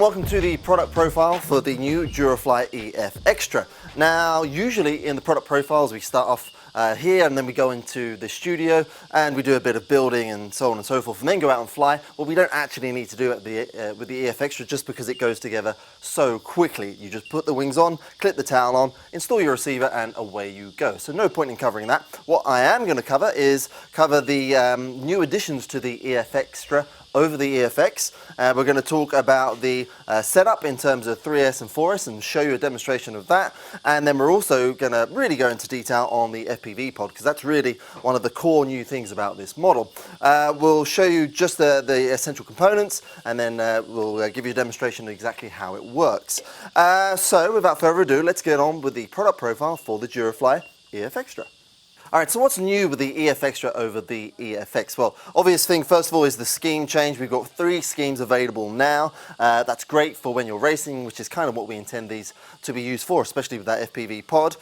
welcome to the product profile for the new Durafly EFXtra. Now, usually in the product profiles we start off here and then we go into the studio and we do a bit of building and so on and so forth and then go out and fly. Well, we don't actually need to do it with the EFXtra just because it goes together so quickly. You just put the wings on, clip the towel on, install your receiver and away you go. So no point in covering that. What I am going to cover is the new additions to the EFXtra over the EFX. We're going to talk about the setup in terms of 3S and 4S and show you a demonstration of that. And then we're also going to really go into detail on the FPV pod because that's really one of the core new things about this model. We'll show you just the essential components and then we'll give you a demonstration of exactly how it works. So without further ado, let's get on with the product profile for the Durafly EFXtra. Alright, so what's new with the EFXtra over the EFX? Well, obvious thing first of all is the scheme change. We've got 3 schemes available now. That's great for when you're racing, which is kind of what we intend these to be used for, especially with that FPV pod.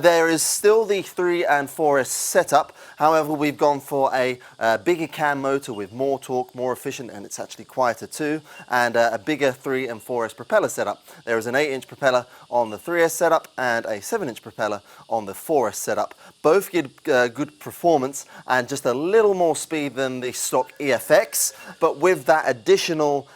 There is still the 3 and 4S setup. However, we've gone for a bigger cam motor with more torque, more efficient, and it's actually quieter too, and a bigger 3 and 4S propeller setup. There is an 8-inch propeller on the 3S setup and a 7-inch propeller on the 4S setup. Both give good performance and just a little more speed than the stock EFX, but with that additional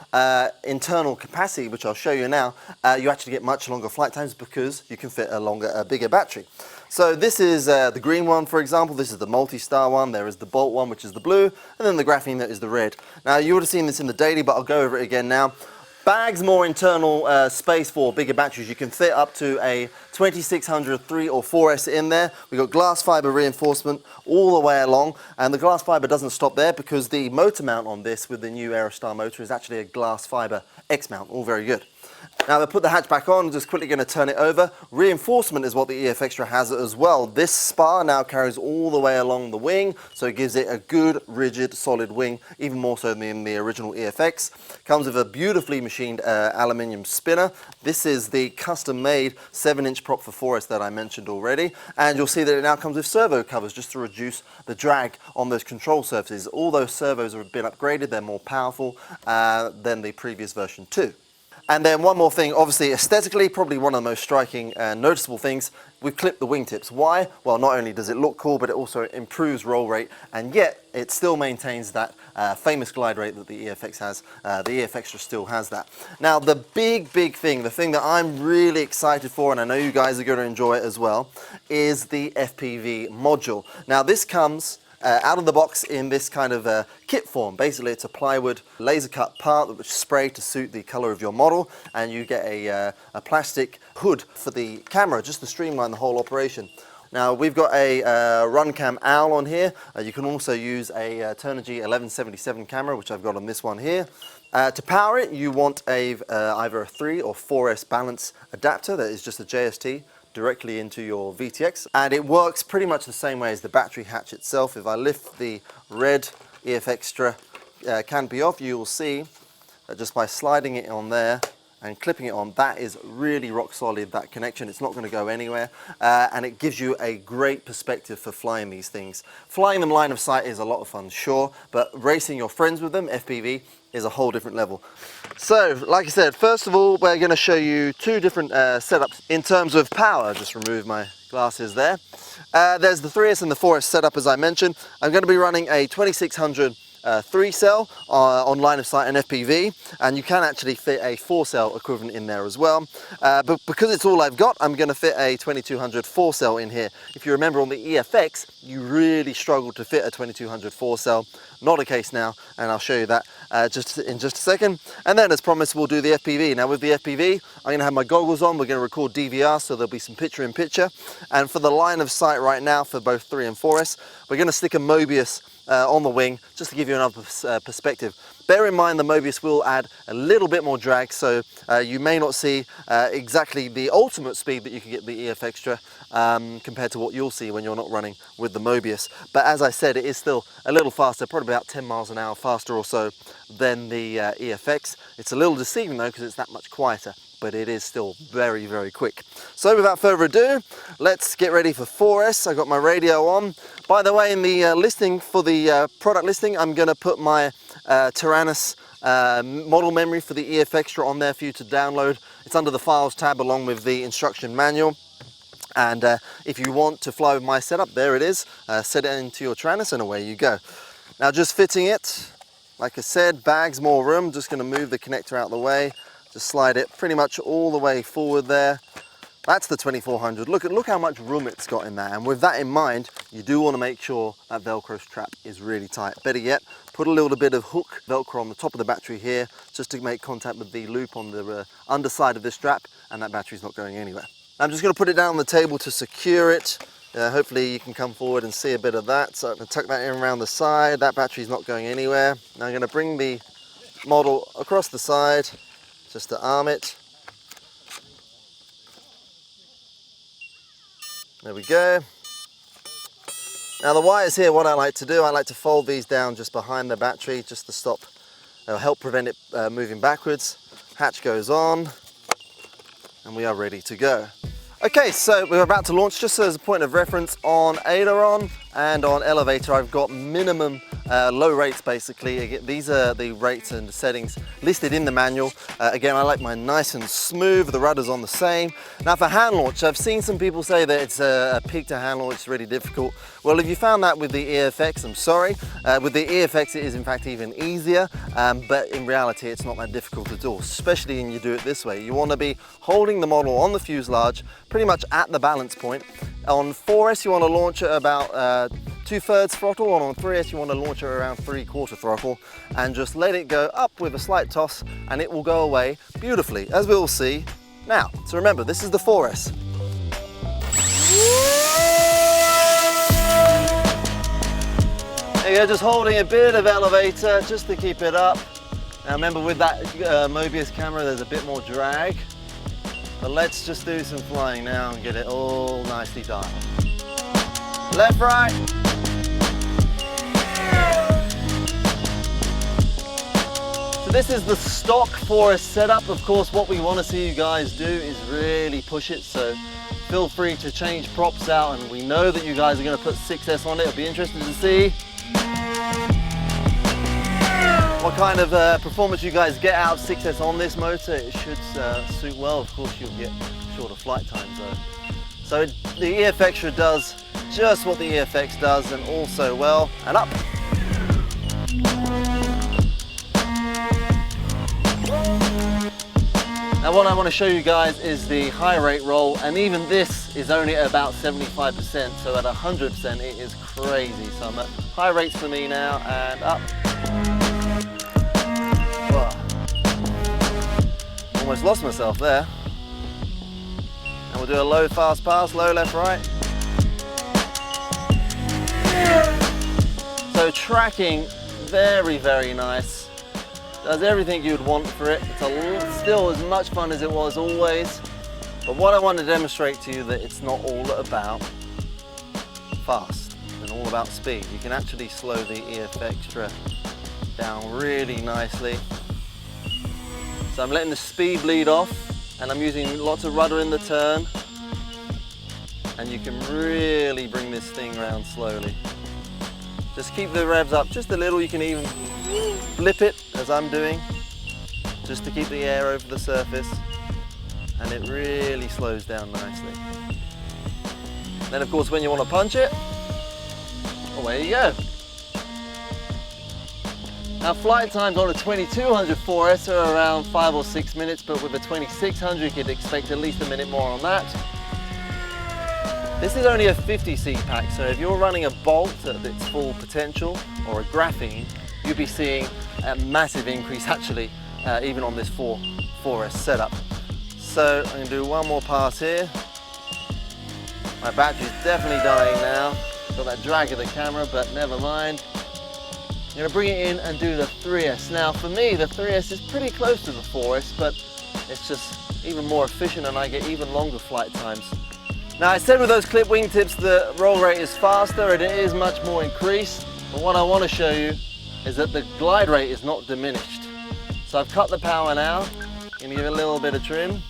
internal capacity, which I'll show you now, you actually get much longer flight times because you can fit a bigger battery. So this is the green one, for example. This is the multi-star one. There is the Bolt one, which is the blue, and then the graphene that is the red. Now, you would have seen this in the daily, but I'll go over it again now. Bags more internal space for bigger batteries. You can fit up to a 2600 3 or 4S in there. We've got glass fiber reinforcement all the way along, and the glass fiber doesn't stop there because the motor mount on this with the new Aerostar motor is actually a glass fiber X mount, all very good. Now they put the hatch back on, just quickly going to turn it over. Reinforcement is what the EFXtra has as well. This spar now carries all the way along the wing, so it gives it a good, rigid, solid wing, even more so than the original EFX. Comes with a beautifully machined aluminium spinner. This is the custom-made 7-inch prop for 4S that I mentioned already, and you'll see that it now comes with servo covers just to reduce the drag on those control surfaces. All those servos have been upgraded, they're more powerful than the previous version 2. And then one more thing, obviously aesthetically, probably one of the most striking and noticeable things, we've clipped the wingtips. Why? Well, not only does it look cool, but it also improves roll rate, and yet it still maintains that famous glide rate that the EFX has. The EFXtra still has that. Now, the big thing, the thing that I'm really excited for, and I know you guys are going to enjoy it as well, is the FPV module. Now, this comes out of the box in this kind of kit form. Basically, it's a plywood laser cut part which is sprayed to suit the color of your model, and you get a plastic hood for the camera just to streamline the whole operation. Now, we've got a Runcam Owl on here. You can also use a Turnigy 1177 camera, which I've got on this one here. To power it, you want either a 3 or 4S balance adapter that is just a JST directly into your VTX, and it works pretty much the same way as the battery hatch itself. If I lift the red EFXtra canopy off, you will see that just by sliding it on there and clipping it on, that is really rock solid, that connection. It's not going to go anywhere, and it gives you a great perspective for flying these things. Flying them line of sight is a lot of fun, sure, but racing your friends with them, FPV, is a whole different level. So, like I said, first of all, we're going to show you 2 different setups in terms of power. Just remove my glasses there. There's the 3S and the 4S setup, as I mentioned. I'm going to be running a 2600 3-cell on line of sight and FPV, and you can actually fit a 4-cell equivalent in there as well. But because it's all I've got, I'm going to fit a 2200 4-cell in here. If you remember on the EFX, you really struggled to fit a 2200 4-cell. Not a case now, and I'll show you that in just a second. And then, as promised, we'll do the FPV. Now with the FPV, I'm going to have my goggles on. We're going to record DVR, so there'll be some picture-in-picture. And for the line of sight right now for both 3 and 4S, we're going to stick a Mobius on the wing just to give you another perspective. Bear in mind the Mobius will add a little bit more drag, so you may not see exactly the ultimate speed that you can get the EFXtra compared to what you'll see when you're not running with the Mobius. But as I said, it is still a little faster, probably about 10 miles an hour faster or so than the EFX. It's a little deceiving though because it's that much quieter, but it is still very quick. So without further ado, let's get ready for 4S. I got my radio on. By the way, in the listing for the product listing, I'm going to put my Tyrannus model memory for the EFXtra on there for you to download. It's under the Files tab along with the instruction manual. And if you want to fly with my setup, there it is. Set it into your Taranis and away you go. Now just fitting it, like I said, bags more room. Just going to move the connector out of the way. Just slide it pretty much all the way forward there. That's the 2400. Look how much room it's got in there. And with that in mind, you do want to make sure that Velcro strap is really tight. Better yet, put a little bit of hook Velcro on the top of the battery here, just to make contact with the loop on the underside of the strap, and that battery's not going anywhere. I'm just going to put it down on the table to secure it. Hopefully you can come forward and see a bit of that. So I'm going to tuck that in around the side. That battery's not going anywhere. Now I'm going to bring the model across the side just to arm it. There we go. Now the wires here, what I like to do, I like to fold these down just behind the battery just to stop, help prevent it moving backwards. Hatch goes on and we are ready to go. Okay, so we're about to launch. Just as a point of reference, on aileron and on elevator, I've got minimum low rates basically. Again, these are the rates and the settings listed in the manual. Again, I like mine nice and smooth, the rudder's on the same. Now for hand launch, I've seen some people say that it's a peak to hand launch, it's really difficult. Well, if you found that with the EFX, I'm sorry. With the EFX, it is in fact even easier, but in reality, it's not that difficult at all, especially when you do it this way. You want to be holding the model on the fuselage, pretty much at the balance point. On 4S, you want to launch at about 2/3 throttle, and on 3S, you want to launch at around 3/4 throttle, and just let it go up with a slight toss, and it will go away beautifully, as we'll see now. So remember, this is the 4S. There you go, just holding a bit of elevator just to keep it up. Now remember, with that Mobius camera, there's a bit more drag. But let's just do some flying now and get it all nicely dialed. Left, right. So this is the stock 4S setup. Of course, what we want to see you guys do is really push it. So feel free to change props out, and we know that you guys are going to put 6S on it. It'll be interesting to see what kind of performance you guys get out of 6S on this motor. It should suit well. Of course, you'll get shorter flight times though. So the EFXtra does just what the EFX does, and also well, and up. Now what I want to show you guys is the high rate roll, and even this is only at about 75%, so at 100% it is crazy. So I'm at high rates for me now, and up. Almost lost myself there. And we'll do a low fast pass, low left right. So tracking, very, very nice. Does everything you'd want for it. It's still as much fun as it was always. But what I want to demonstrate to you, that it's not all about fast and all about speed. You can actually slow the EFXtra down really nicely. So I'm letting the speed bleed off, and I'm using lots of rudder in the turn, and you can really bring this thing around slowly. Just keep the revs up just a little. You can even flip it as I'm doing, just to keep the air over the surface, and it really slows down nicely. Then of course when you want to punch it, away you go. Now flight times on a 2200 4S are around 5 or 6 minutes, but with a 2600 you could expect at least a minute more on that. This is only a 50 seat pack, so if you're running a Bolt at its full potential, or a Graphene, you'll be seeing a massive increase actually, even on this 4S setup. So I'm going to do one more pass here. My battery's definitely dying now. Got that drag of the camera, but never mind. I'm going to bring it in and do the 3S. Now for me, the 3S is pretty close to the 4S, but it's just even more efficient, and I get even longer flight times. Now I said with those clip wingtips the roll rate is faster, and it is much more increased, but what I want to show you is that the glide rate is not diminished. So I've cut the power now, going to give it a little bit of trim,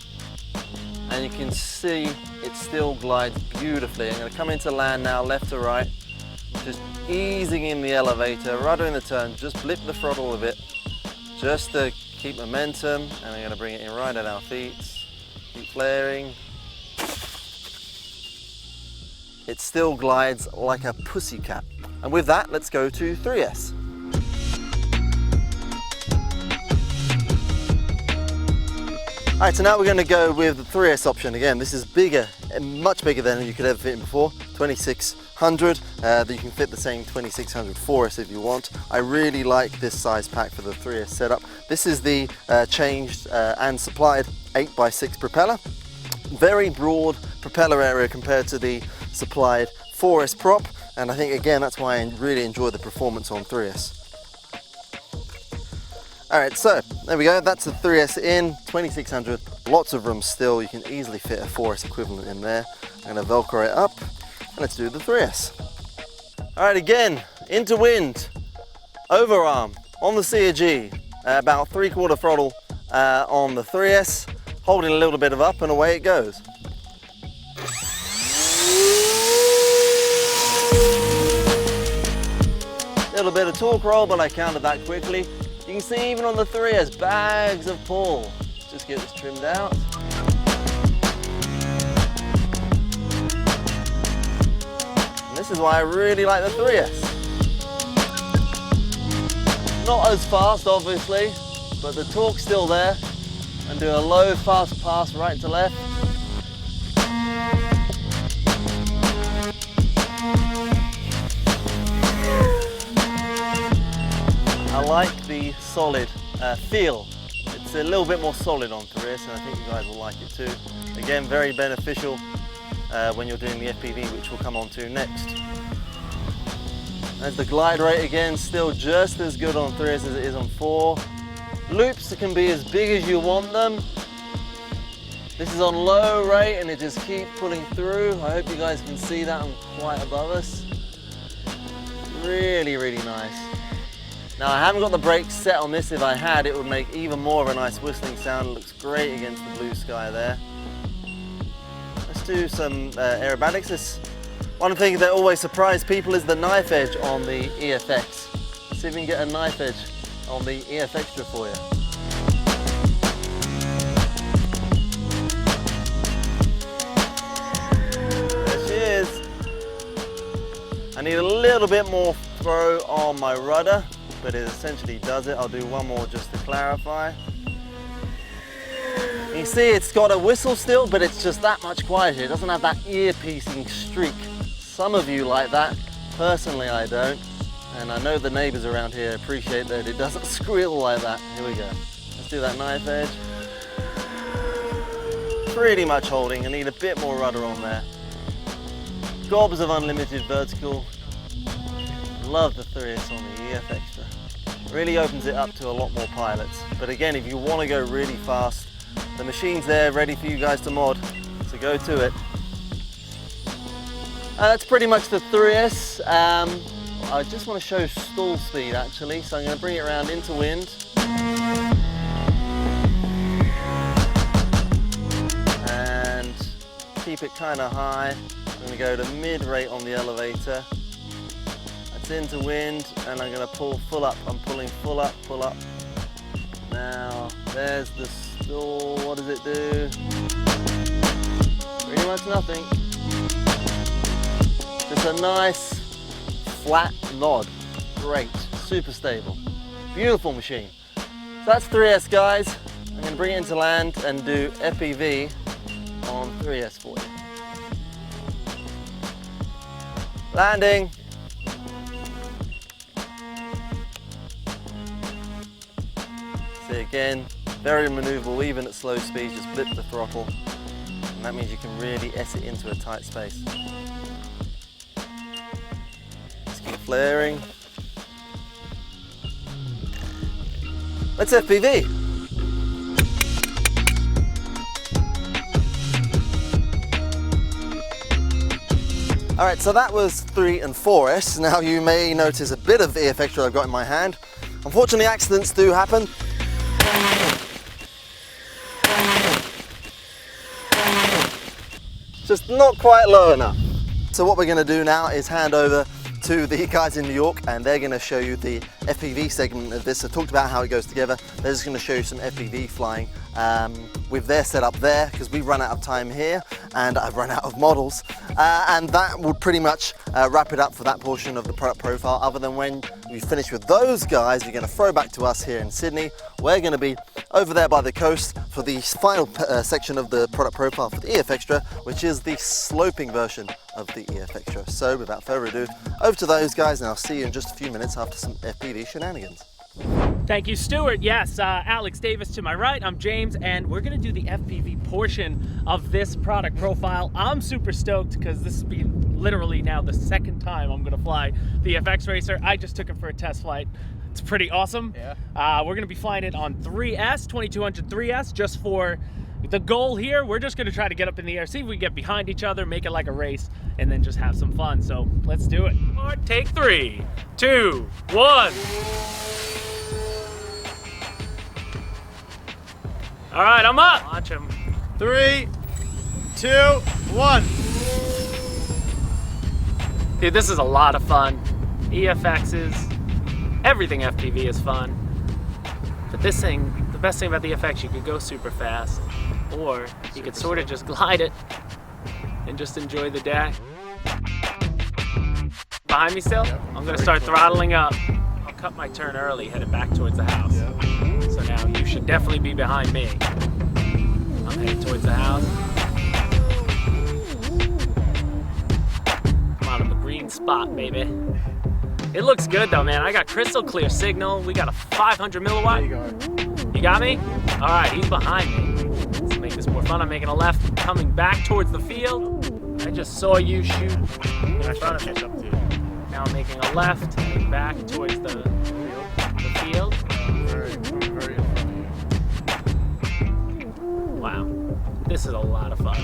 and you can see it still glides beautifully. I'm going to come into land now, left to right, just easing in the elevator, rudder in the turn, just blip the throttle a bit, just to keep momentum, and I'm going to bring it in right at our feet. Keep flaring. It still glides like a pussycat. And with that, let's go to 3S. All right, so now we're going to go with the 3S option. Again, this is bigger, much bigger than you could ever fit in before. 2600, you can fit the same 2600 4S if you want. I really like this size pack for the 3S setup. This is the changed and supplied 8x6 propeller. Very broad propeller area compared to the supplied 4S prop, and I think again that's why I really enjoy the performance on 3S. Alright, so there we go, that's the 3S in, 2600, lots of room still, you can easily fit a 4S equivalent in there. I'm going to Velcro it up, and let's do the 3S. Alright, again, into wind, overarm, on the C or G, about 3/4 throttle on the 3S, holding a little bit of up and away it goes. Little bit of torque roll, but I counted that quickly. You can see even on the 3S, bags of pull. Just get this trimmed out. And this is why I really like the 3S. Not as fast, obviously, but the torque's still there. And do a low, fast pass right to left. I like the solid feel. It's a little bit more solid on 3S, and I think you guys will like it too. Again, very beneficial when you're doing the FPV, which we'll come on to next. There's the glide rate again, still just as good on 3S as it is on 4. Loops can be as big as you want them. This is on low rate and it just keeps pulling through. I hope you guys can see that, I'm quite above us. Really, really nice. Now I haven't got the brakes set on this. If I had, it would make even more of a nice whistling sound. It looks great against the blue sky there. Let's do some aerobatics. One thing that always surprises people is the knife edge on the EFX. Let's see if we can get a knife edge on the EFXtra for you. There she is. I need a little bit more throw on my rudder, but it essentially does it. I'll do one more just to clarify. You can see it's got a whistle still, but it's just that much quieter. It doesn't have that ear-piercing streak. Some of you like that. Personally, I don't. And I know the neighbors around here appreciate that it doesn't squeal like that. Here we go. Let's do that knife edge. Pretty much holding. I need a bit more rudder on there. Gobs of unlimited vertical. Love the 3S on the EFXtra. Really opens it up to a lot more pilots. But again, if you want to go really fast, the machine's there ready for you guys to mod. So go to it. That's pretty much the 3S. I just want to show stall speed actually, so I'm going to bring it around into wind. And keep it kind of high. I'm going to go to mid-rate on the elevator. That's into wind, and I'm going to pull full up. I'm pulling full up, pull up. Now, there's the stall. What does it do? Pretty much nothing. Just a nice flat nod. Great, super stable. Beautiful machine. So that's 3S guys. I'm going to bring it into land and do FPV on 3S for you. Landing. See again, very maneuverable even at slow speeds, just flip the throttle. And that means you can really S it into a tight space. Flaring. Let's FPV. All right, so that was 3 and 4S. Now you may notice a bit of EFXtra I've got in my hand. Unfortunately, accidents do happen. Just not quite low enough. So what we're going to do now is hand over to the guys in New York, and they're going to show you the FPV segment of this. I talked about how it goes together. They're just going to show you some FPV flying with their setup there, because we run out of time here and I've run out of models, and that would pretty much wrap it up for that portion of the product profile. Other than when we finish with those guys, you're going to throw back to us here in Sydney. We're going to be over there by the coast for the final section of the product profile for the EFXtra, which is the sloping version of the EFXtra. So without further ado, over to those guys, and I'll see you in just a few minutes after some FPV shenanigans. Thank you, Stuart. Yes, Alex Davis to my right, I'm James, and we're gonna do the FPV portion of this product profile. I'm super stoked because this will be literally now the second time I'm gonna fly the EFX Racer. I just took it for a test flight. It's pretty awesome. Yeah. We're gonna be flying it on 3S, 2200 3S, just for the goal here. We're just gonna try to get up in the air, see if we get behind each other, make it like a race, and then just have some fun. So let's do it. Take 3, 2, 1. All right, I'm up. Watch him. 3, 2, 1. Dude, this is a lot of fun. EFXs, everything FPV is fun. But this thing, the best thing about the EFX, you could go super fast, or you could sort of just glide it and just enjoy the day. Behind me still? Yep. I'm gonna start throttling up. I'll cut my turn early, headed back towards the house. Yep. So now you should definitely be behind me. I'm headed towards the house. Come on, I'm a green spot, baby. It looks good though, man. I got crystal clear signal. We got a 500 milliwatt. You got me? All right, he's behind me. Let's make this more fun. I'm making a left, coming back towards the field. I just saw you shoot. I try to catch up to you. Now I'm making a left, heading back towards the field. Very in front of you. Wow, this is a lot of fun.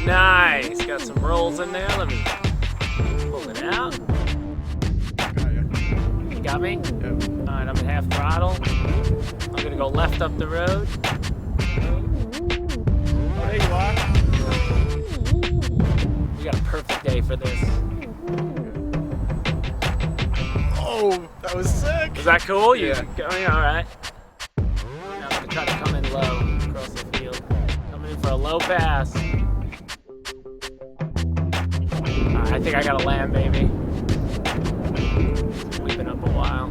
Nice, got some rolls in there. Let me pull it out. You got me? Yep. All right, I'm at half throttle. I'm gonna go left up the road. Oh, there you are. We got a perfect day for this. Oh, that was sick. Is that cool? Yeah. You going all right? Now I'm gonna try to come in low across the field. Coming in for a low pass. I think I gotta land, baby. We've been up a while.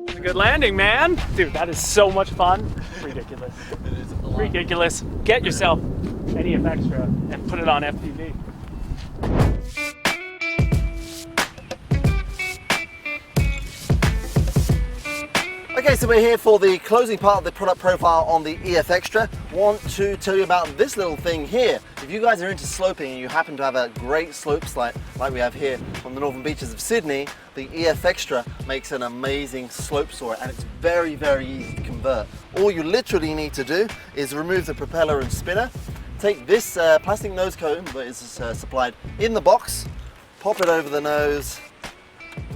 It's a good landing, man. Dude, that is so much fun. Ridiculous. It is a lot. Ridiculous. Get yourself an EFXtra and put it on FPV. Okay, so we're here for the closing part of the product profile on the EFXtra. Want to tell you about this little thing here. If you guys are into sloping and you happen to have a great slope slide like we have here on the northern beaches of Sydney, the EFXtra makes an amazing slope saw, and it's very, very easy to convert. All you literally need to do is remove the propeller and spinner, take this plastic nose cone that is supplied in the box, pop it over the nose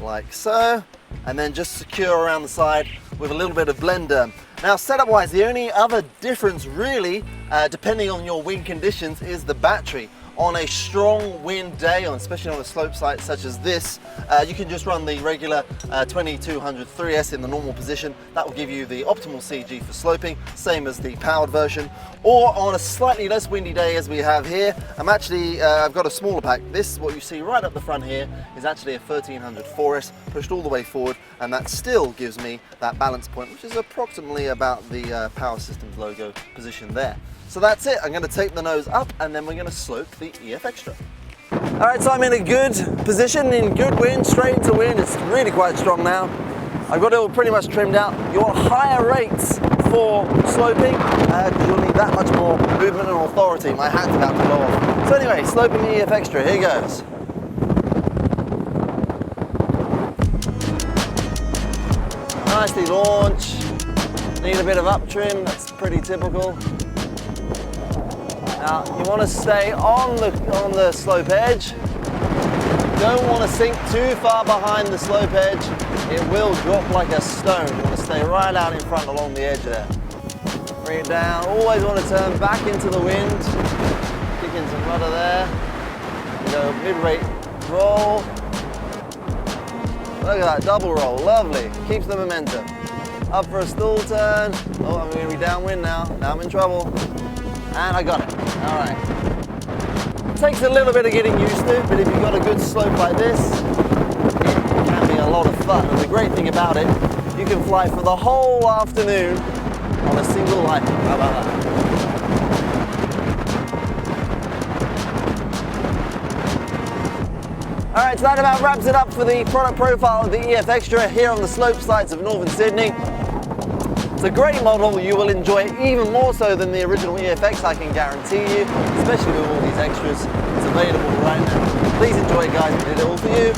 like so, and then just secure around the side with a little bit of blender. Now, setup wise, the only other difference really, depending on your wind conditions, is the battery. On a strong wind day, especially on a slope site such as this, you can just run the regular 2200 3S in the normal position. That will give you the optimal CG for sloping, same as the powered version. Or on a slightly less windy day as we have here, I've got a smaller pack. This, what you see right up the front here, is actually a 1300 4S pushed all the way forward, and that still gives me that balance point, which is approximately about the Power Systems logo position there. So that's it. I'm going to take the nose up, and then we're going to slope the EFXtra. All right, so I'm in a good position, in good wind, straight into wind. It's really quite strong now. I've got it all pretty much trimmed out. You want higher rates for sloping, because you'll need that much more movement and authority. My hat's about to go off. So anyway, sloping the EFXtra, here goes. Nicely launch. Need a bit of up trim, that's pretty typical. Now, you want to stay on the slope edge. Don't want to sink too far behind the slope edge. It will drop like a stone. You want to stay right out in front along the edge there. Bring it down. Always want to turn back into the wind. Kick in some rudder there. go mid-rate roll. Look at that, double roll, lovely. Keeps the momentum. Up for a stall turn. Oh, I'm going to be downwind now. Now I'm in trouble. And I got it. All right. Takes a little bit of getting used to, but if you've got a good slope like this, it can be a lot of fun. And the great thing about it, you can fly for the whole afternoon on a single line. How about that? All right, so that about wraps it up for the product profile of the EFXtra here on the slope sides of northern Sydney. It's a great model. You will enjoy it even more so than the original EFX, I can guarantee you, especially with all these extras. It's available right now. Please enjoy it, guys. We did it all for you.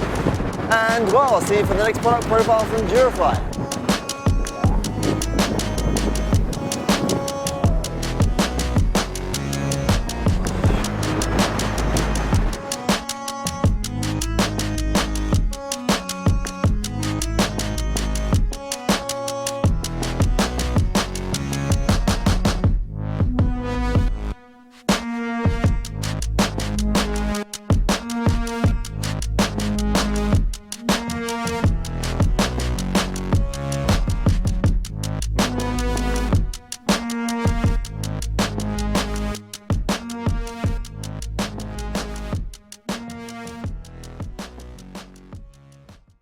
And, well, I'll see you for the next product profile from Durafly.